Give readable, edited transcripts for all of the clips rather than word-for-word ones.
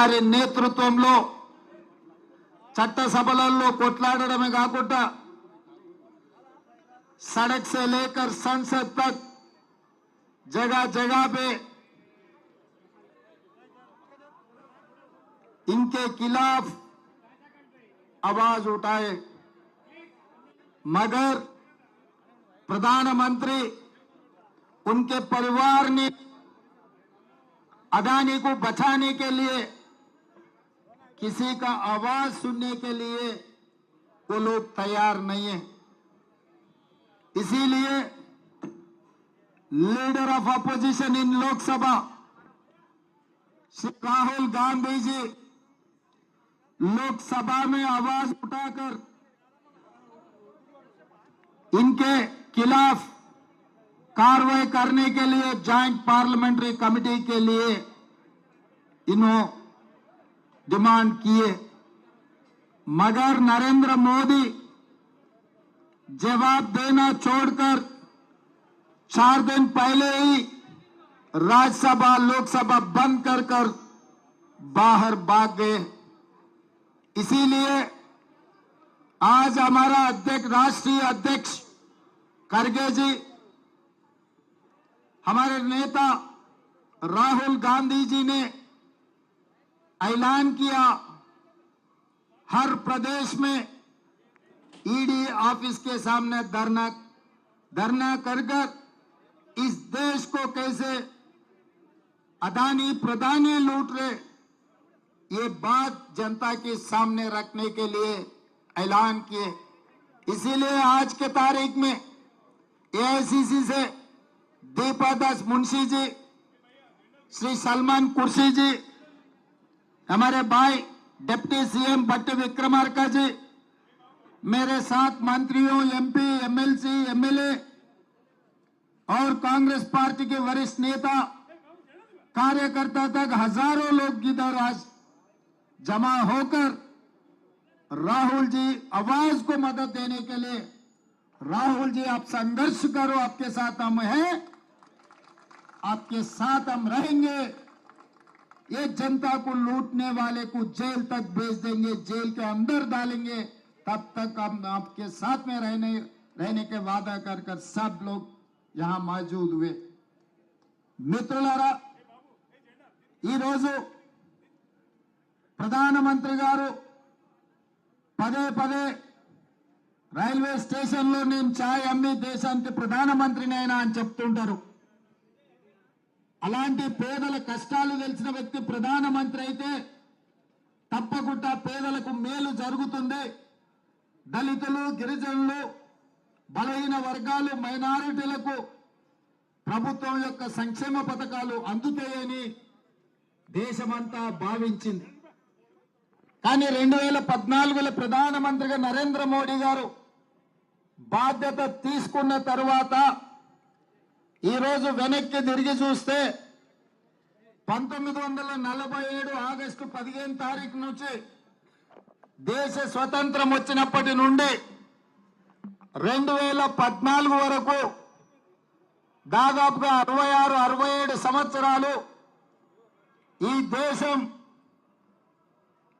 వారి నేతృత్వంలో చట్టసభలలో కొట్లాడడమే కాకుండా सड़क से लेकर संसद तक जगह जगह पे इनके खिलाफ आवाज उठाए, मगर प्रधानमंत्री उनके परिवार ने अदानी को बचाने के लिए किसी का आवाज सुनने के लिए वो लोग तैयार नहीं है। इसीलिए leader of opposition in Lok Sabha Shri Rahul Gandhi ji Lok Sabha में आवाज उठाकर इनके खिलाफ कार्रवाई करने के लिए जॉइंट पार्लियामेंट्री कमेटी के लिए इन्होंने डिमांड किए, मगर नरेंद्र मोदी जवाब देना छोड़कर 4 दिन पहले ही राज्यसभा लोकसभा बंद कर बाहर भाग गए। इसीलिए आज हमारा राष्ट्रीय अध्यक्ष खड़गे जी, हमारे नेता राहुल गांधी जी ने ऐलान किया हर प्रदेश में ईडी ऑफिस के सामने धरना कर इस देश को कैसे अदानी प्रधानी लूट रहे ये बात जनता के सामने रखने के लिए ऐलान किए। इसीलिए आज के तारीख में एआईसीसी से दीपादास मुंशी जी, श्री सलमान कुर्सी जी, हमारे भाई डिप्टी सीएम भट्ट विक्रमार्का जी, मेरे साथ मंत्रियों, एमपी, एमएलसी, एमएलए और कांग्रेस पार्टी के वरिष्ठ नेता कार्यकर्ता तक हजारों लोग इधर आज जमा होकर राहुल जी आवाज को मदद देने के लिए, राहुल जी आप संघर्ष करो, आपके साथ हम हैं, आपके साथ हम रहेंगे, ये जनता को लूटने वाले को जेल तक भेज देंगे, जेल के अंदर डालेंगे, तब तक हम आपके साथ में रहने के वादा कर सब लोग यहां मौजूद हुए। मित्रुलारा ఈ రోజు ప్రధానమంత్రి గారు పదే పదే రైల్వే స్టేషన్ లో నేను చాయ్ అమ్మి దేశానికి ప్రధానమంత్రిని అయినా అని చెప్తుంటారు। అలాంటి పేదల కష్టాలు తెలిసిన వ్యక్తి ప్రధానమంత్రి అయితే తప్పకుండా పేదలకు మేలు జరుగుతుంది, దళితులు, గిరిజనులు, బలహీన వర్గాలు, మైనారిటీలకు ప్రభుత్వం యొక్క సంక్షేమ పథకాలు అందుతాయని దేశమంతా భావించింది। కానీ 2014లో ప్రధానమంత్రిగా నరేంద్ర మోడీ గారు బాధ్యత తీసుకున్న తర్వాత ఈ రోజు వెనక్కి తిరిగి చూస్తే 1947 ఆగస్టు 15 తారీఖు నుంచి దేశ స్వతంత్రం వచ్చినప్పటి నుండి 2014 వరకు దాదాపుగా 66-67 సంవత్సరాలు ఈ దేశం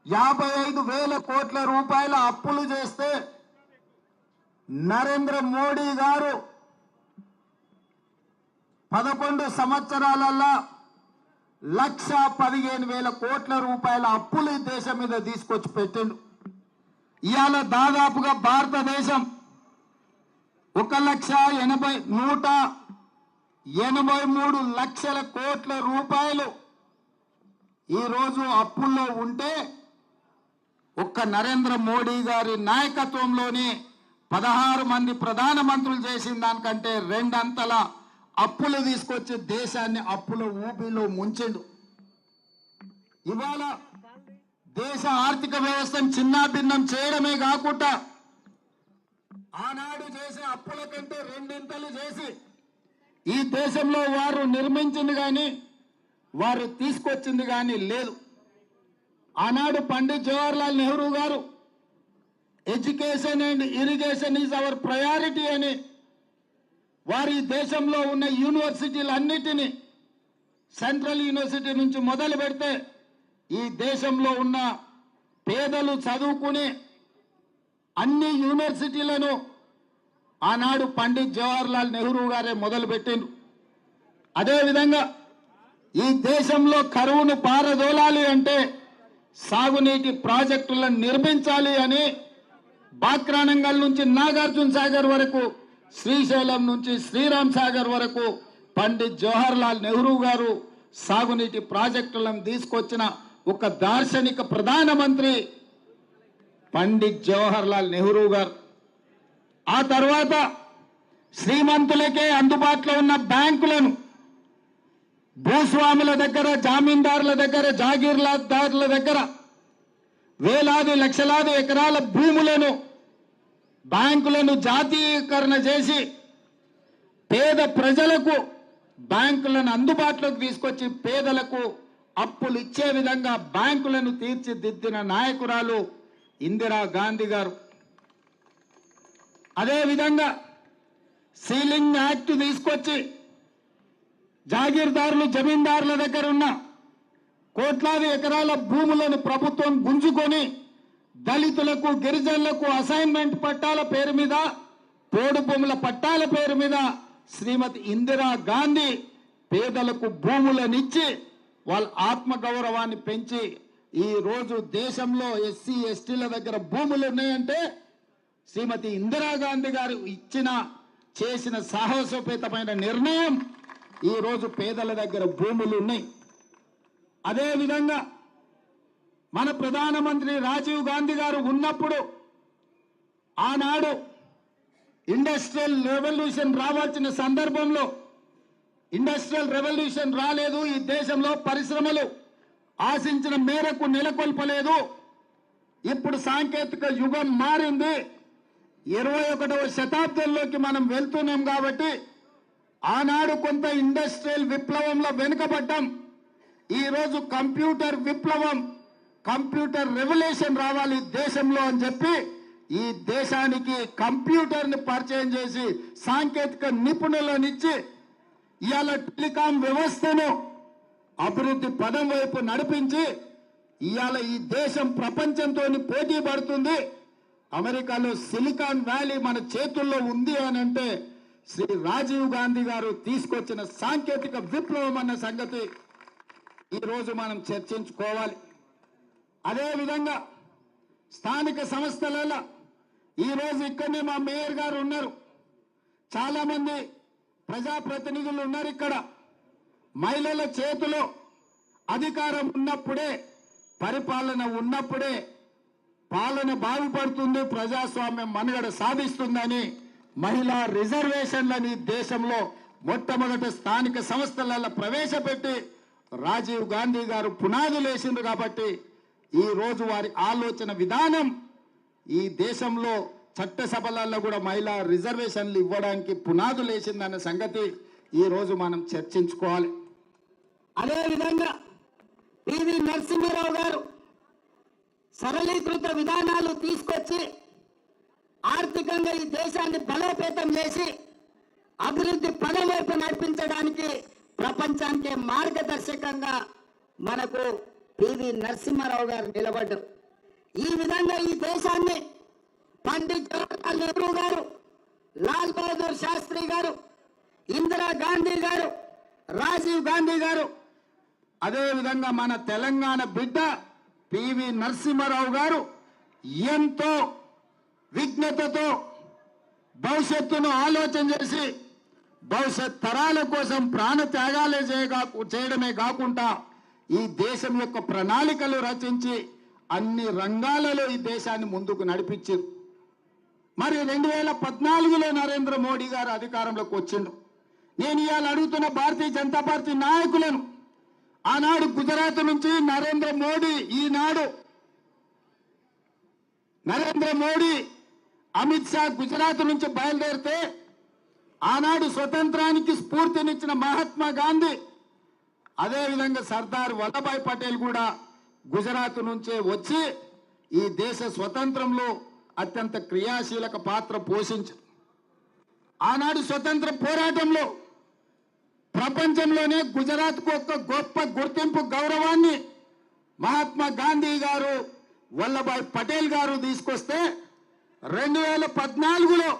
55,000 కోట్ల రూపాయల అప్పులు చేస్తే నరేంద్ర మోడీ గారు 11 సంవత్సరాలలో 1,15,000 కోట్ల రూపాయల అప్పులు ఈ దేశం మీద తీసుకొచ్చి పెట్టిండు। ఇవాళ దాదాపుగా భారతదేశం 1,83 లక్షల కోట్ల రూపాయలు ఈ రోజు అప్పుల్లో ఉంటే ఒక్క నరేంద్ర మోడీ గారి నాయకత్వంలోనే 16 మంది ప్రధానమంత్రులు చేసిన దానికంటే 2 అంతల అప్పులు తీసుకొచ్చి దేశాన్ని అప్పుల ఊబిలో ముంచెండు। ఇవాళ దేశ ఆర్థిక వ్యవస్థను చిన్నాభిన్నం చేయడమే కాకుండా ఆనాడు చేసే అప్పుల కంటే 2 ఇంతలు చేసి ఈ దేశంలో వారు నిర్మించింది కానీ వారు తీసుకొచ్చింది కానీ లేదు। ఆనాడు పండిత్ జవహర్లాల్ నెహ్రూ గారు education and irrigation is our priority అని వారి దేశంలో ఉన్న యూనివర్సిటీలన్నిటినీ సెంట్రల్ యూనివర్సిటీ నుంచి మొదలు పెడితే ఈ దేశంలో ఉన్న పేదలు చదువుకునే అన్ని యూనివర్సిటీలను ఆనాడు పండిత్ జవహర్లాల్ నెహ్రూ గారే మొదలుపెట్టిండ్రు. అదేవిధంగా ఈ దేశంలో కరువును పారదోలాలి అంటే సాగునీటి ప్రాజెక్టులను నిర్మించాలి అని బాక్రానంగల్ నుంచి నాగార్జున సాగర్ వరకు, శ్రీశైలం నుంచి శ్రీరామ్ సాగర్ వరకు పండిత్ జవహర్లాల్ నెహ్రూ గారు సాగునీటి ప్రాజెక్టులను తీసుకొచ్చిన ఒక దార్శనిక ప్రధానమంత్రి పండిత్ జవహర్లాల్ నెహ్రూ గారు. ఆ తర్వాత శ్రీమంతులకే అందుబాటులో ఉన్న బ్యాంకులను భూస్వాముల దగ్గర, జామీందారుల దగ్గర, జాగీర్దారుల దగ్గర వేలాది లక్షలాది ఎకరాల భూములను, బ్యాంకులను జాతీయకరణ చేసి పేద ప్రజలకు బ్యాంకులను అందుబాటులోకి తీసుకొచ్చి పేదలకు అప్పులు ఇచ్చే విధంగా బ్యాంకులను తీర్చిదిద్దిన నాయకురాలు ఇందిరా గాంధీ గారు. అదేవిధంగా సీలింగ్ యాక్ట్ తీసుకొచ్చి జాగీర్దారులు, జమీందారుల దగ్గర ఉన్న కోట్లాది ఎకరాల భూములను ప్రభుత్వం గుంజుకొని దళితులకు, గిరిజనులకు అసైన్మెంట్ పట్టాల పేరు మీద, పోడు భూముల పట్టాల పేరు మీద శ్రీమతి ఇందిరా గాంధీ పేదలకు భూములనిచ్చి వాళ్ళ ఆత్మగౌరవాన్ని పెంచి ఈ రోజు దేశంలో ఎస్సీ ఎస్టీల దగ్గర భూములు ఉన్నాయంటే శ్రీమతి ఇందిరాగాంధీ గారు చేసిన సాహసోపేతమైన నిర్ణయం. ఈ రోజు పేదల దగ్గర భూములు ఉన్నాయి. అదేవిధంగా మన ప్రధానమంత్రి రాజీవ్ గాంధీ గారు ఉన్నప్పుడు ఆనాడు ఇండస్ట్రియల్ రెవల్యూషన్ రావాల్సిన సందర్భంలో ఇండస్ట్రియల్ రెవల్యూషన్ రాలేదు. ఈ దేశంలో పరిశ్రమలు ఆశించిన మేరకు నెలకొల్పలేదు. ఇప్పుడు సాంకేతిక యుగం మారింది. 21వ శతాబ్దంలోకి మనం వెళ్తున్నాం కాబట్టి ఆనాడు కొంత ఇండస్ట్రియల్ విప్లవంలో వెనుకబడ్డాం. ఈరోజు కంప్యూటర్ విప్లవం, కంప్యూటర్ రెవల్యూషన్ రావాలి దేశంలో అని చెప్పి ఈ దేశానికి కంప్యూటర్ని పరిచయం చేసి సాంకేతిక నిపుణులనిచ్చి ఇవాళ టెలికాం వ్యవస్థను అభివృద్ధి పదం వైపు నడిపించి ఇవాళ ఈ దేశం ప్రపంచంతో పోటీ పడుతుంది. అమెరికాలో సిలికాన్ వ్యాలీ మన చేతుల్లో ఉంది అని అంటే శ్రీ రాజీవ్ గాంధీ గారు తీసుకొచ్చిన సాంకేతిక విప్లవం అన్న సంగతి ఈరోజు మనం చర్చించుకోవాలి. అదేవిధంగా స్థానిక సంస్థలలో ఈరోజు ఇక్కడనే మా మేయర్ గారు ఉన్నారు, చాలా మంది ప్రజాప్రతినిధులు ఉన్నారు. ఇక్కడ మహిళల చేతిలో అధికారం ఉన్నప్పుడే, పరిపాలన ఉన్నప్పుడే పాలన బాగుపడుతుంది, ప్రజాస్వామ్యం మనుగడ సాధిస్తుందని మహిళా రిజర్వేషన్లని దేశంలో మొట్టమొదటి స్థానిక సంస్థలలో ప్రవేశపెట్టి రాజీవ్ గాంధీ గారు పునాదులు వేసిండ్రు. కాబట్టి ఈ రోజు వారి ఆలోచన విధానం ఈ దేశంలో చట్టసభలలో కూడా మహిళా రిజర్వేషన్లు ఇవ్వడానికి పునాదులు వేసిందన్న సంగతి ఈ రోజు మనం చర్చించుకోవాలి. అదేవిధంగా పివి నరసింహారావు గారు సరళీకృత విధానాలు తీసుకొచ్చి ఆర్థికంగా ఈ దేశాన్ని బలోపేతం చేసి అభివృద్ధి పదం వైపు నడిపించడానికి ప్రపంచానికి మార్గదర్శకంగా మనకు పివి నరసింహారావు గారు నిలబడ్డారు. ఈ విధంగా ఈ దేశాన్ని పండిత్ జవహర్లాల్ నెహ్రూ గారు, లాల్ బహదూర్ శాస్త్రి గారు, ఇందిరా గాంధీ గారు, రాజీవ్ గాంధీ గారు, అదేవిధంగా మన తెలంగాణ బిడ్డ పివి నరసింహారావు గారు ఎంతో విజ్ఞతతో భవిష్యత్తును ఆలోచన చేసి భవిష్యత్ తరాల కోసం ప్రాణ త్యాగాలే చేయడమే కాకుండా ఈ దేశం యొక్క ప్రణాళికలు రచించి అన్ని రంగాలలో ఈ దేశాన్ని ముందుకు నడిపించారు. మరి 2014లో నరేంద్ర మోడీ గారు అధికారంలోకి వచ్చిండు. నేను ఇవాళ అడుగుతున్న భారతీయ జనతా పార్టీ నాయకులను, ఆనాడు గుజరాత్ నుంచి నరేంద్ర మోడీ అమిత్ షా గుజరాత్ నుంచి బయలుదేరితే ఆనాడు స్వతంత్రానికి స్ఫూర్తినిచ్చిన మహాత్మా గాంధీ, అదేవిధంగా సర్దార్ వల్లభాయ్ పటేల్ కూడా గుజరాత్ నుంచే వచ్చి ఈ దేశ స్వతంత్రంలో అత్యంత క్రియాశీలక పాత్ర పోషించారు. ఆనాడు స్వతంత్ర పోరాటంలో ప్రపంచంలోనే గుజరాత్కు ఒక గొప్ప గుర్తింపు, గౌరవాన్ని మహాత్మా గాంధీ గారు వల్లభాయ్ పటేల్ గారు తీసుకొస్తే 2014లో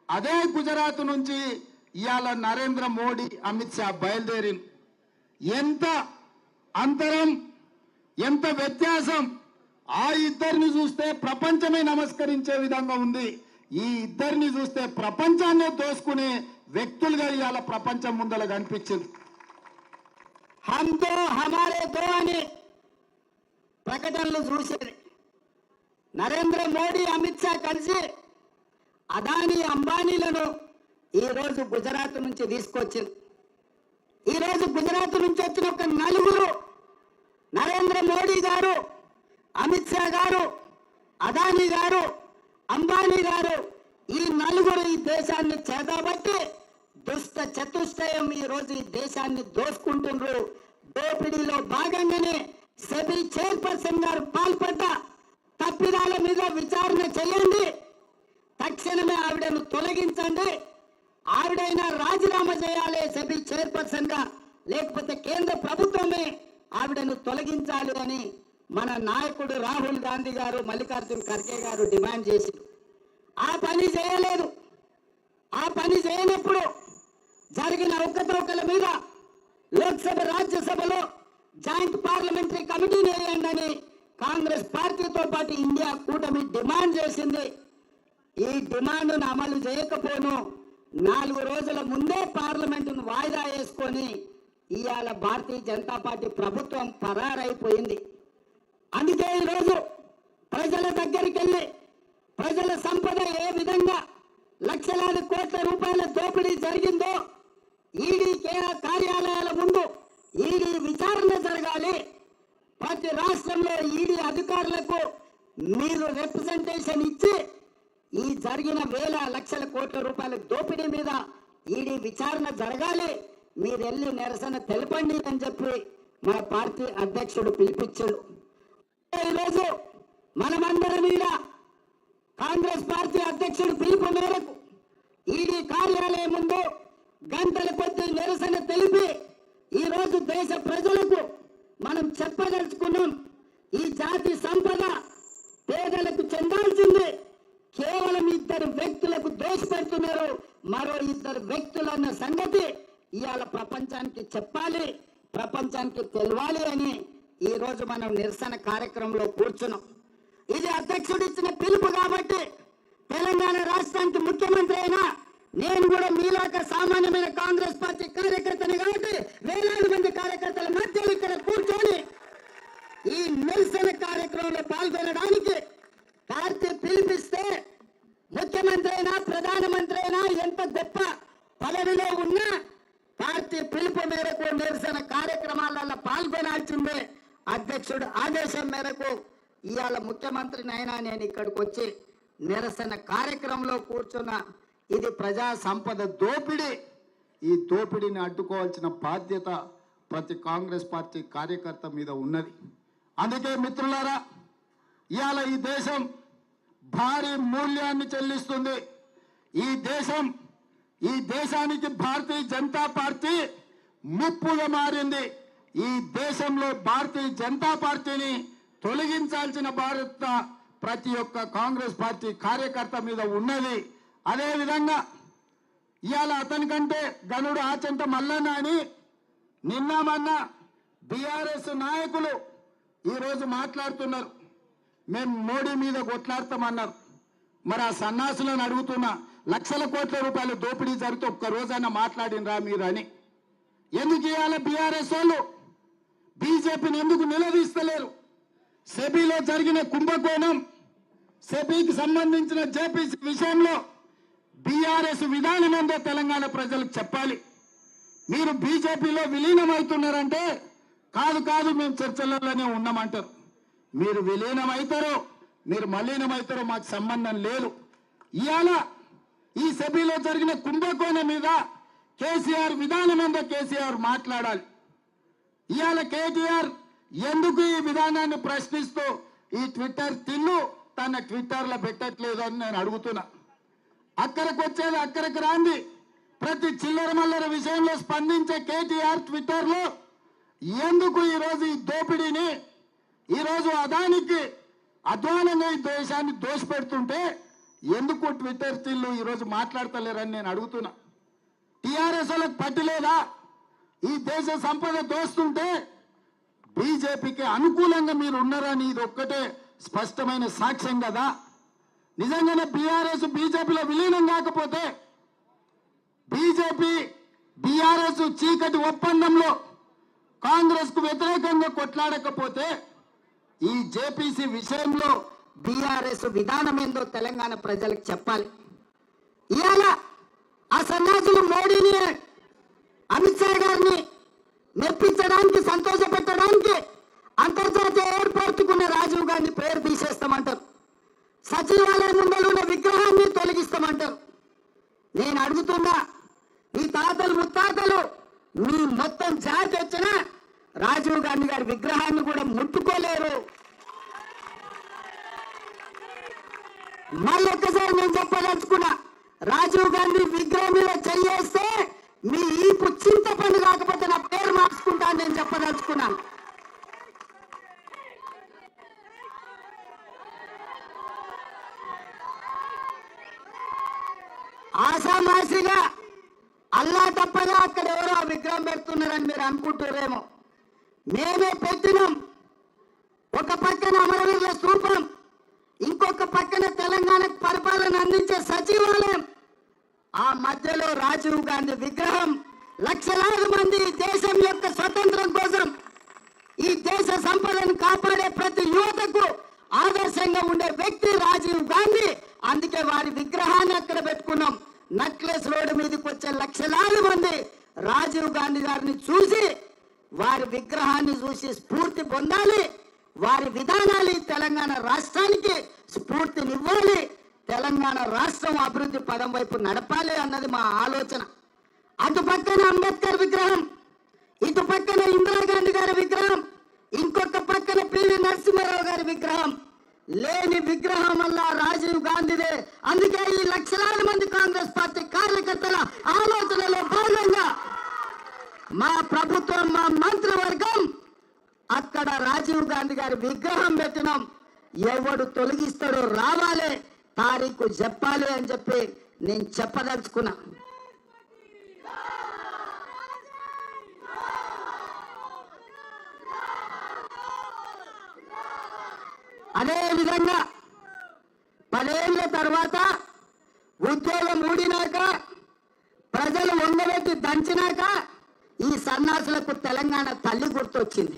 అదే గుజరాత్ నుంచి ఇవాళ నరేంద్ర మోడీ అమిత్ షా బయలుదేరి ఎంత అంతరం ఎంత వ్యత్యాసం ఆ ఇద్దరిని చూస్తే ప్రపంచమే నమస్కరించే విధంగా ఉంది. ఈ ఇద్దరిని చూస్తే ప్రపంచాన్ని దోసుకునే వ్యక్తులుగా ఇవాళ ప్రపంచం ముందర కనిపించింది. హమ్తో హమారే దో అని ప్రకటనలు చూసేది. నరేంద్ర మోడీ అమిత్ షా కలిసి అదానీ అంబానీలను ఈరోజు గుజరాత్ నుంచి తీసుకొచ్చింది. ఈరోజు గుజరాత్ నుంచి వచ్చిన ఒక నలుగురు నరేంద్ర మోడీ గారు, అమిత్ షా గారు, అదానీ గారు, అంబానీ గారు ఈ నలుగురు ఈ దేశాన్ని చేతబట్టి దుష్ట చతుష్టయం ఈరోజు ఈ దేశాన్ని దోసుకుంటున్నారు. దోపిడీలో భాగంగానే సెబీ చైర్పర్సన్ గారు పాల్పడ్డ తప్పిదాల మీద విచారణ చేయండి, తక్షణమే ఆవిడను తొలగించండి, ఆవిడైనా రాజీనామా చేయాలి సెబీ చైర్పర్సన్ గా, లేకపోతే కేంద్ర ప్రభుత్వమే ఆవిడను తొలగించాలి అని మన నాయకుడు రాహుల్ గాంధీ గారు, మల్లికార్జున్ ఖర్గే గారు డిమాండ్ చేశారు. ఆ పని చేయలేదు. ఆ పని చేయనప్పుడు జరిగిన అవకతవకల మీద లోక్సభ రాజ్యసభలో జాయింట్ పార్లమెంటరీ కమిటీని వేయండి అని కాంగ్రెస్ పార్టీతో పాటు ఇండియా కూటమి డిమాండ్ చేసింది. ఈ డిమాండ్ను అమలు చేయకపోను 4 రోజుల ముందే పార్లమెంటును వాయిదా వేసుకొని ఇవాళ భారతీయ జనతా పార్టీ ప్రభుత్వం పరారైపోయింది. అందుకే ఈరోజు ప్రజల దగ్గరికి వెళ్ళి ప్రజల సంపద ఏ విధంగా లక్షలాది కోట్ల రూపాయల దోపిడీ జరిగిందో ఈడీ కార్యాలయాల ముందు ఈడీ విచారణ జరగాలి. ప్రతి రాష్ట్రంలో ఈడీ అధికారులకు మీరు రిప్రజెంటేషన్ ఇచ్చి ఈ జరిగిన వేల లక్షల కోట్ల రూపాయల దోపిడీ మీద ఈడీ విచారణ జరగాలి, మీరు వెళ్ళి నిరసన తెలపండి అని చెప్పి మా పార్టీ అధ్యక్షుడు పిలిపించాడు. ఈరోజు మనమందరం మీద కాంగ్రెస్ పార్టీ అధ్యక్షుడు పిలుపు మేరకు ఈడీ కార్యాలయం ముందు గంటల కొద్ది నిరసన తెలిపి ఈరోజు దేశ ప్రజలకు మనం చెప్పదలుచుకున్నాం, ఈ జాతి సంపద పేదలకు చెందాల్సింది కేవలం 2 వ్యక్తులకు దోషపెడుతున్నారు. మరో 2 వ్యక్తులన్న సంగతి ఇవాళ ప్రపంచానికి చెప్పాలి, ప్రపంచానికి తెలవాలి అని ఈ రోజు మనం నిరసన కార్యక్రమంలో కూర్చున్నాం. ఇది అధ్యక్షుడు ఇచ్చిన పిలుపు కాబట్టి తెలంగాణ రాష్ట్రానికి ముఖ్యమంత్రి అయినా నేను కూడా మీలాక సామాన్యమైన కాంగ్రెస్ పార్టీ కార్యకర్తని కాబట్టి వేలాది మంది కార్యకర్తల మధ్య ఇక్కడ కూర్చొని ఈ నిరసన కార్యక్రమంలో పాల్గొనడానికి పార్టీ పిలిపిస్తే ముఖ్యమంత్రి అయినా ప్రధానమంత్రి అయినా ఎంత గొప్ప పదవిలో ఉన్నా పార్టీ పిలుపు మేరకు నిరసన కార్యక్రమాలలో పాల్గొనాల్సిందే. అధ్యక్షుడు ఆదేశం మేరకు ఇవాళ ముఖ్యమంత్రిని అయినా నేను ఇక్కడికి వచ్చి నిరసన కార్యక్రమంలో కూర్చున్నా. ఇది ప్రజా సంపద దోపిడీ. ఈ దోపిడీని అడ్డుకోవాల్సిన బాధ్యత ప్రతి కాంగ్రెస్ పార్టీ కార్యకర్త మీద ఉన్నది. అందుకే మిత్రులారా, ఇవాళ ఈ దేశం భారీ మూల్యాన్ని చెల్లిస్తుంది. ఈ దేశానికి భారతీయ జనతా పార్టీ ముప్పుగా మారింది. ఈ దేశంలో భారతీయ జనతా పార్టీని తొలగించాల్సిన బాధ్యత ప్రతి ఒక్క కాంగ్రెస్ పార్టీ కార్యకర్త మీద ఉన్నది. అదేవిధంగా ఇవాళ అతనికంటే గనుడు ఆచంట మల్లన్న అని నిన్న మొన్న బీఆర్ఎస్ నాయకులు ఈరోజు మాట్లాడుతున్నారు, మేము మోడీ మీద కొట్లాడతామన్నారు. మరి ఆ సన్నాసులను అడుగుతున్నా, లక్షల కోట్ల రూపాయల దోపిడీ జరిగితే ఒక్క రోజైనా మాట్లాడినరా మీరు అని. ఎందుకు ఇవాళ బీఆర్ఎస్ వాళ్ళు బీజేపీని ఎందుకు నిలదీస్తలేరు? సెబీలో జరిగిన కుంభకోణం, సెబీకి సంబంధించిన జేపీసీ విషయంలో బీఆర్ఎస్ విధానం ఏందో తెలంగాణ ప్రజలకు చెప్పాలి. మీరు బీజేపీలో విలీనమవుతున్నారంటే కాదు మేము చర్చలలోనే ఉన్నామంటారు. మీరు విలీనమవుతారో మీరు మలీనమవుతారో మాకు సంబంధం లేదు. ఇవాళ ఈ సెబీలో జరిగిన కుంభకోణం మీద కేసీఆర్ విధానం ఏందో కేసీఆర్ మాట్లాడాలి. ఇవాళ కేటీఆర్ ఎందుకు ఈ విధానాన్ని ప్రశ్నిస్తూ ఈ ట్విట్టర్ తిన్ను తన ట్విట్టర్లో పెట్టట్లేదు అని నేను అడుగుతున్నా. అక్కడికి వచ్చేది అక్కడికి రాంది. ప్రతి చిల్లర మల్లర విషయంలో స్పందించే కేటీఆర్ ట్విట్టర్లో ఎందుకు ఈరోజు ఈ దోపిడీని ఈరోజు అదానికి అధ్వానంగా ఈ దేశాన్ని దోషపెడుతుంటే ఎందుకు ట్విట్టర్ స్టిల్లు ఈరోజు మాట్లాడతలేరని నేను అడుగుతున్నా. టీఆర్ఎస్ వాళ్ళకి పట్టిలేదా? ఈ దేశ సంపద దోస్తుంటే బీజేపీకి అనుకూలంగా మీరు ఉన్నారని ఇది ఒక్కటే స్పష్టమైన సాక్ష్యం కదా. నిజంగానే బీఆర్ఎస్ బీజేపీలో విలీనం కాకపోతే, బీజేపీ బీఆర్ఎస్ చీకటి ఒప్పందంలో కాంగ్రెస్ కు వ్యతిరేకంగా కొట్లాడకపోతే ఈ జేపీసీ విషయంలో బీఆర్ఎస్ విధానం ఏందో తెలంగాణ ప్రజలకు చెప్పాలి. ఇవాళ ఆ సన్నాసులు మోడీని, అమిత్ షా గారిని మెప్పించడానికి, సంతోషపెట్టడానికి అంతర్జాతీయ ఎయిర్పోర్టుకున్న రాజీవ్ గాంధీ పేరు తీసేస్తామంటారు. సచివాలయం ముందర ఉన్న విగ్రహాన్ని తొలగిస్తామంటారు. నేను అడుగుతున్నా, మీ తాతలు ముత్తాతలు మీ మొత్తం జాతి వచ్చిన రాజీవ్ గాంధీ గారి విగ్రహాన్ని కూడా ముట్టుకోలేరు. మళ్ళీ ఒక్కసారి నేను చెప్పదలుచుకున్నా, రాజీవ్ గాంధీ విగ్రహం మీద చెయ్యేస్తే మీ ఈపు చింతపండు కాకపోతే నా పేరు మార్చుకుంటా నేను చెప్పదలుచుకున్నాను. ఆసామాసిగా అల్లా తప్పగా అక్కడ ఎవరో ఆ విగ్రహం పెడుతున్నారని మీరు అనుకుంటారేమో. మేమే పెట్టినాం. ఒక పక్కన అమరవీరుల స్తూపం, ఇంకొక పక్కన తెలంగాణకు పరిపాలన అందించే సచివాలయం, ఆ మధ్యలో రాజీవ్ గాంధీ విగ్రహం. లక్షలాది మంది దేశం యొక్క స్వతంత్రం కోసం, ఈ దేశ సంపదను కాపాడే ప్రతి యువతకు ఆదర్శంగా ఉండే వ్యక్తి రాజీవ్ గాంధీ. అందుకే వారి విగ్రహాన్ని అక్కడ పెట్టుకున్నాం. నక్లెస్ రోడ్డు మీదకి వచ్చే లక్షలాది మంది రాజీవ్ గాంధీ గారిని చూసి, వారి విగ్రహాన్ని చూసి స్ఫూర్తి పొందాలి. వారి విధానాలు తెలంగాణ రాష్ట్రానికి స్ఫూర్తినివ్వాలి. తెలంగాణ రాష్ట్రం అభివృద్ధి పదం వైపు నడపాలి అన్నది మా ఆలోచన. అటు పక్కన అంబేద్కర్ విగ్రహం, ఇటు పక్కన ఇందిరాగాంధీ గారి విగ్రహం, ఇంకొక పక్కన పివి నరసింహారావు గారి విగ్రహం. లేని విగ్రహం వల్ల రాజీవ్ గాంధీదే. అందుకే ఈ లక్షలాది మంది కాంగ్రెస్ పార్టీ కార్యకర్తల ఆలోచనలో భాగంగా మా ప్రభుత్వం, మా మంత్రివర్గం అక్కడ రాజీవ్ గాంధీ గారి విగ్రహం పెట్టినాం. ఎవడు తొలగిస్తాడో రావాలి, తారీఖు చెప్పాలి అని చెప్పి నేను చెప్పదలుచుకున్నా. అదే విధంగా 10 ఏళ్ల తర్వాత ఉద్యోగం ఊడినాక, ప్రజలు వంగబెట్టి దంచినాక ఈ సన్నాసులకు తెలంగాణ తల్లి గుర్తొచ్చింది.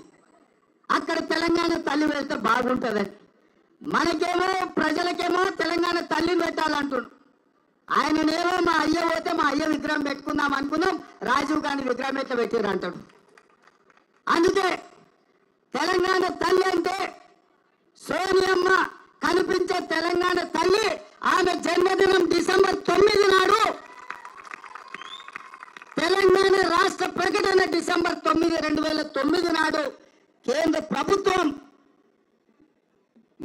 అక్కడ తెలంగాణ తల్లి వెళ్తే బాగుంటుందని. మనకేమో ప్రజలకేమో తెలంగాణ తల్లిని పెట్టాలంటున్నాడు. ఆయననేమో మా అయ్య పోతే మా అయ్య విగ్రహం పెట్టుకుందాం అనుకున్నాం, రాజీవ్ గాంధీ విగ్రహం ఎట్లా పెట్టారు అంటాడు. అందుకే తెలంగాణ తల్లి అంటే సోనియమ్మ కనిపించే తెలంగాణ తల్లి. ఆమె జన్మదినం డిసెంబర్ 9 నాడు. తెలంగాణ రాష్ట్ర ప్రకటన డిసెంబర్ 9, 2009 నాడు కేంద్ర ప్రభుత్వం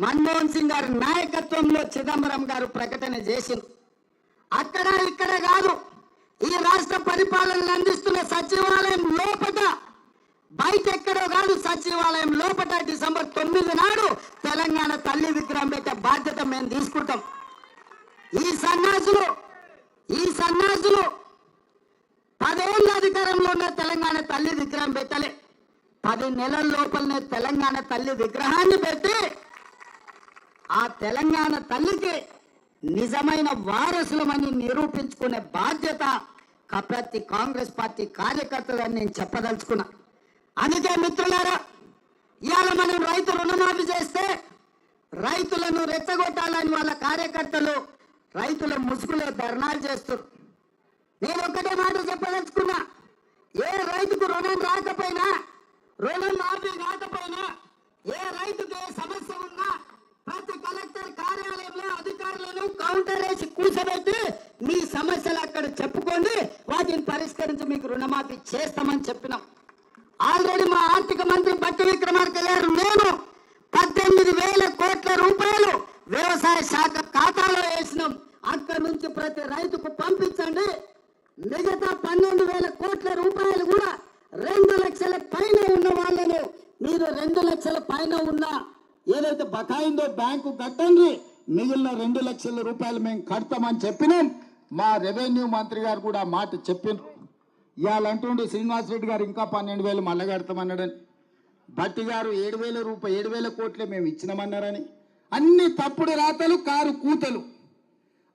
మన్మోహన్ సింగ్ గారి నాయకత్వంలో చిదంబరం గారు ప్రకటన చేసింది. అక్కడ ఇక్కడ కాదు, ఈ రాష్ట్ర పరిపాలనను అందిస్తున్న సచివాలయం లోపట, బయట ఎక్కడో కాదు, సచివాలయం లోపట డిసెంబర్ 9 నాడు తెలంగాణ తల్లి విగ్రహం పెట్టే బాధ్యత మేము తీసుకుంటాం. ఈ సన్నాసులు 10 ఏళ్ళ అధికారంలో ఉన్న తెలంగాణ తల్లి విగ్రహం పెట్టలే. 10 నెలల లోపలనే తెలంగాణ తల్లి విగ్రహాన్ని పెట్టి ఆ తెలంగాణ తల్లికి నిజమైన వారసులమని నిరూపించుకునే బాధ్యత ప్రతి కాంగ్రెస్ పార్టీ కార్యకర్తలని నేను చెప్పదలుచుకున్నా. అందుకే మిత్రులారా, ఇవాళ మనం రైతు రుణమాఫీ చేస్తే రైతులను రెచ్చగొట్టాలని వాళ్ళ కార్యకర్తలు రైతుల ముసుగులో ధర్నాలు చేస్తారు. నేను ఒక్కటే మాట చెప్పదలుచుకున్నా, ఏ రైతుకు రుణం రాకపోయినా, రుణం మాఫీ కాకపోయినా, ఏ రైతుకు ఏ సమస్య ఉన్నా ప్రతి కలెక్టర్ కార్యాలయంలో అధికారులను కౌంటర్ వేసి కూర్చోబెట్టి మీ సమస్యలు అక్కడ చెప్పుకోండి, వాటిని పరిష్కరించి మీకు రుణమాఫీ చేస్తామని చెప్పినాం. ఆల్రెడీ మా ఆర్థిక మంత్రి బట్టి విక్రమార్క గారు నేను 18,000 కోట్ల రూపాయలు వ్యవసాయ శాఖ ఖాతాలో వేసినాం. అక్కడి నుంచి ప్రతి రైతుకు పంపించండి. మిగతా 12,000 కోట్ల రూపాయలు కూడా 2 లక్షల పైన ఉన్న వాళ్ళను మీరు 2 లక్షల పైన ఉన్న ఏదైతే బకాయిందో బ్యాంకు కట్టండి, మిగిలిన 2 లక్షల రూపాయలు మేము కడతామని చెప్పినాం. మా రెవెన్యూ మంత్రి గారు కూడా ఆ మాట చెప్పిండ్రు. ఇవాళ అంటుండే శ్రీనివాస్ రెడ్డి గారు ఇంకా 12,000 మళ్ళా కడతామన్నాడని, భట్టి గారు 7,000 కోట్లే మేము ఇచ్చినామన్నారని. అన్ని తప్పుడు రాతలు, కారు కూతలు.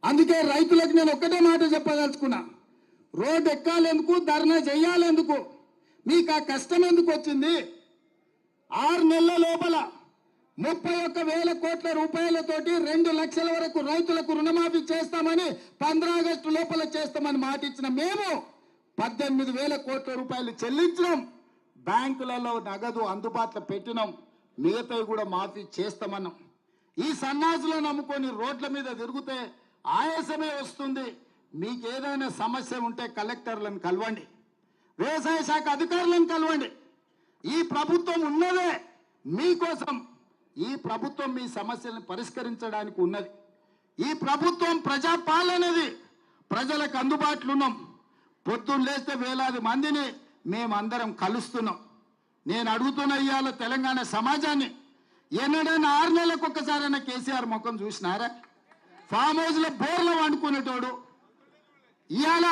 అందుకే రైతులకు నేను ఒక్కటే మాట చెప్పదలుచుకున్నా, రోడ్డు ఎక్కాలెందుకు, ధర్నా చెయ్యాలెందుకు, మీకు ఆ కష్టం ఎందుకు వచ్చింది? 6 నెలల లోపల 31,000 కోట్ల రూపాయలతోటి 2 లక్షల వరకు రైతులకు రుణమాఫీ చేస్తామని 15 ఆగస్టు లోపల చేస్తామని మాట ఇచ్చిన మేము 18,000 కోట్ల రూపాయలు చెల్లించినాం. బ్యాంకులలో నగదు అందుబాటులో పెట్టినాం. మిగతావి కూడా మాఫీ చేస్తామన్నాం. ఈ సన్నాసులను నమ్ముకొని రోడ్ల మీద తిరిగితే ఆయాసమే వస్తుంది. మీకు ఏదైనా సమస్య ఉంటే కలెక్టర్లను కలవండి, వ్యవసాయ శాఖ అధికారులను కలవండి. ఈ ప్రభుత్వం ఉన్నదే మీకోసం. ఈ ప్రభుత్వం మీ సమస్యలను పరిష్కరించడానికి ఉన్నది. ఈ ప్రభుత్వం ప్రజాపాలనది. ప్రజలకు అందుబాటులో ఉన్నాం. పొద్దున్న లేస్తే వేలాది మందిని మేమందరం కలుస్తున్నాం. నేను అడుగుతున్న ఇవాళ తెలంగాణ సమాజాన్ని, ఎన్నడైనా 6 నెలలకు ఒక్కసారైనా కేసీఆర్ ముఖం చూసినారా? ఫామ్ హౌస్లో బోర్లో వండుకునేటోడు ఇవాళ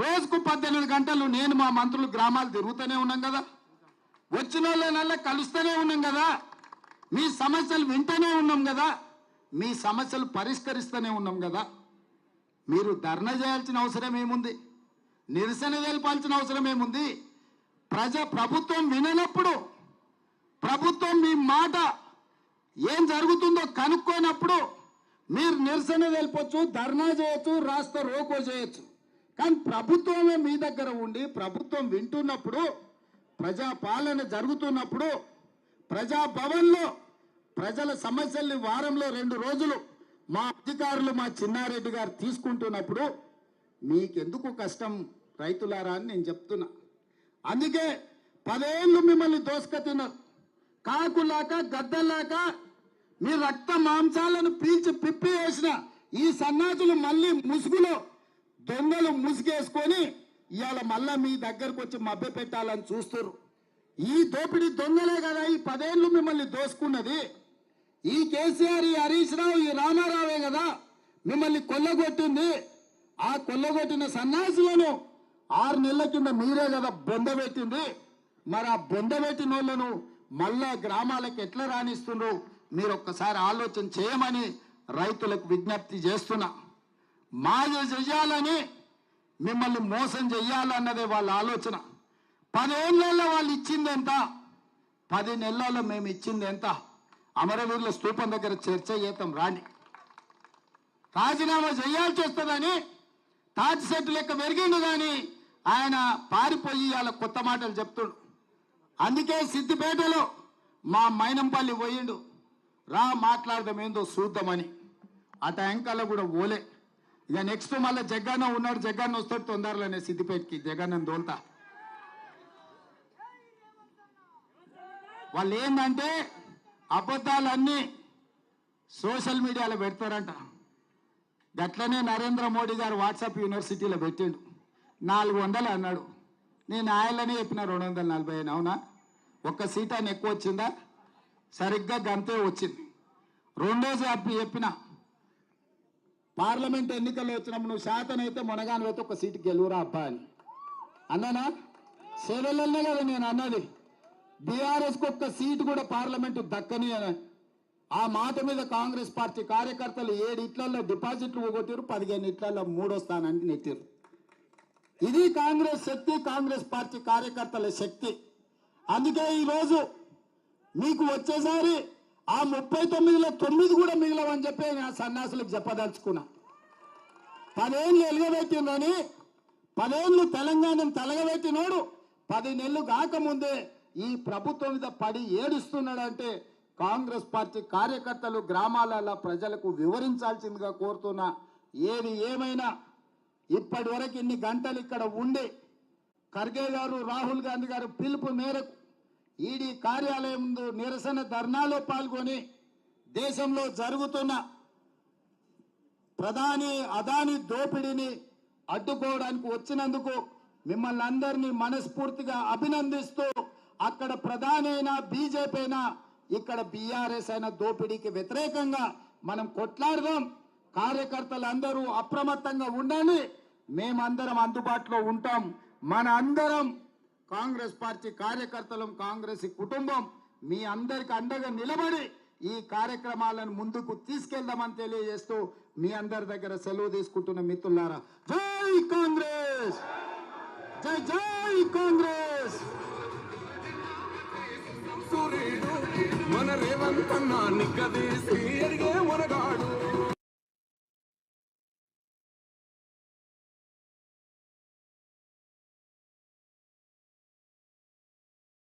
రోజుకు 18 గంటలు నేను మా మంత్రులు గ్రామాలు తిరుగుతూనే ఉన్నాం కదా, వచ్చిన వాళ్ళనల్లా కలుస్తూనే ఉన్నాం కదా, మీ సమస్యలు వింటూనే ఉన్నాం కదా, మీ సమస్యలు పరిష్కరిస్తూనే ఉన్నాం కదా. మీరు ధర్నా చేయాల్సిన అవసరం ఏముంది? నిరసన తెలపాల్సిన అవసరం ఏముంది? ప్రభుత్వం విననప్పుడు, ప్రభుత్వం మీ మాట ఏం జరుగుతుందో కనుక్కోనప్పుడు మీరు నిరసన తెలపొచ్చు, ధర్నా చేయొచ్చు, రాస్తా రోకో చేయొచ్చు. కానీ ప్రభుత్వమే మీ దగ్గర ఉండి ప్రభుత్వం వింటున్నప్పుడు, ప్రజాపాలన జరుగుతున్నప్పుడు, ప్రజాభవన్లో ప్రజల సమస్యల్ని వారంలో 2 రోజులు మా అధికారులు, మా చిన్నారెడ్డి గారు తీసుకుంటున్నప్పుడు మీకెందుకు కష్టం రైతులారా అని నేను చెప్తున్నా. అందుకే 10 ఏళ్ళు మిమ్మల్ని దోసుక తిన్నారు. కాకులాక గద్దలాక మీ రక్త మాంసాలను పీల్చి పిప్పి వేసిన ఈ సన్నాసులు మళ్ళీ ముసుగులో దొంగలు ముసుగేసుకొని ఇవాళ మళ్ళా మీ దగ్గరకు వచ్చి మభ్య పెట్టాలని చూస్తారు. ఈ దోపిడీ దొంగలే కదా ఈ 10 ఏళ్ళు మిమ్మల్ని దోసుకున్నది. ఈ కేసీఆర్, ఈ హరీష్ రావు, ఈ రామారావే కదా మిమ్మల్ని కొల్లగొట్టింది. ఆ కొల్లగొట్టిన సన్నాసులను 6 నెలల కింద మీరే కదా బొందబెట్టింది. మరి ఆ బొందబెట్టిన వాళ్ళను మళ్ళా గ్రామాలకు ఎట్లా రాణిస్తుండ్రు మీరు ఒక్కసారి ఆలోచన చేయమని రైతులకు విజ్ఞప్తి చేస్తున్నా. మాయ చెయ్యాలని, మిమ్మల్ని మోసం చెయ్యాలన్నదే వాళ్ళ ఆలోచన. 10 ఏళ్ళలో వాళ్ళు ఇచ్చింది ఎంత, 10 నెలల్లో మేము ఇచ్చింది ఎంత? అమరవీరుల స్తూపం దగ్గర చర్చ చేద్దాం రాండి. రాజీనామా చేయాల్సి వస్తుందని తాటి సెట్టు లెక్క పెరిగిండు కానీ ఆయన పారిపోయి వాళ్ళ కొత్త మాటలు చెప్తుండు. అందుకే సిద్దిపేటలో మా మైనంపల్లి పోయిండు, రా మాట్లాడదాం ఏందో చూద్దామని. అటు యాంకల్లో కూడా పోలే. ఇక నెక్స్ట్ మళ్ళీ జగన్న ఉన్నాడు, జగన్న వస్తాడు తొందరలోనే సిద్దిపేటకి, జగన్న దోల్తా. వాళ్ళు ఏంటంటే అబద్ధాలన్నీ సోషల్ మీడియాలో పెడతారంట. గట్లనే నరేంద్ర మోడీ గారు వాట్సాప్ యూనివర్సిటీలో పెట్టిండు, 400 అన్నాడు. నేను ఆయననే చెప్పిన 240 అవునా? ఒక్క సీట్ అని ఎక్కువ వచ్చిందా? సరిగ్గా గంతే వచ్చింది. రెండోసారి చెప్పిన పార్లమెంట్ ఎన్నికల్లో వచ్చినప్పుడు నువ్వు శాతనైతే మొనగాను అయితే ఒక సీటు గెలువురా అబ్బా అని అన్నానా? సేవలనే కదా నేను అన్నది. బీఆర్ఎస్కి ఒక్క సీటు కూడా పార్లమెంటు దక్కని అని. ఆ మాట మీద కాంగ్రెస్ పార్టీ కార్యకర్తలు 7 ఇట్లలో డిపాజిట్లు పోగొట్టారు, 15 ఇట్లలో 3వ స్థానానికి నెట్టారు. ఇది కాంగ్రెస్ శక్తి, కాంగ్రెస్ పార్టీ కార్యకర్తల శక్తి. అందుకే ఈరోజు మీకు వచ్చేసారి ఆ 39లో 9 కూడా మిగిలవని చెప్పి ఆ సన్నాసులకు చెప్పదలుచుకున్నా. 10 ఏళ్ళు ఎలుగబెట్టిందని, 10 ఏళ్ళు తెలంగాణను తలగబెట్టినోడు 10 నెలలు కాకముందే ఈ ప్రభుత్వం మీద పడి ఏడుస్తున్నాడంటే కాంగ్రెస్ పార్టీ కార్యకర్తలు గ్రామాలలో ప్రజలకు వివరించాల్సిందిగా కోరుతున్నా. ఏది ఏమైనా ఇప్పటి వరకు ఇన్ని గంటలు ఇక్కడ ఉండి ఖర్గే గారు, రాహుల్ గాంధీ గారు పిలుపు మేరకు ఈడీ కార్యాలయం ముందు నిరసన ధర్నాలో పాల్గొని దేశంలో జరుగుతున్న ప్రధాని అదాని దోపిడీని అడ్డుకోవడానికి వచ్చినందుకు మిమ్మల్ని అందరినీ మనస్ఫూర్తిగా అభినందిస్తూ అక్కడ ప్రధాని అయినా బీజేపీ అయినా ఇక్కడ బీఆర్ఎస్ అయినా దోపిడీకి వ్యతిరేకంగా మనం కొట్లాడదాం. కార్యకర్తలందరూ అప్రమత్తంగా ఉండండి. మేమందరం అందుబాటులో ఉంటాం. మన అందరం కాంగ్రెస్ పార్టీ కార్యకర్తలం, కాంగ్రెస్ కుటుంబం మీ అందరికి అండగా నిలబడి ఈ కార్యక్రమాలను ముందుకు తీసుకెళ్దామని తెలియజేస్తూ మీ అందరి దగ్గర సెలవు తీసుకుంటున్న మిత్రులారా, జై కాంగ్రెస్, జై జై కాంగ్రెస్. సూర్యుడు మన రేవంతన్నా నిగ్గదీసి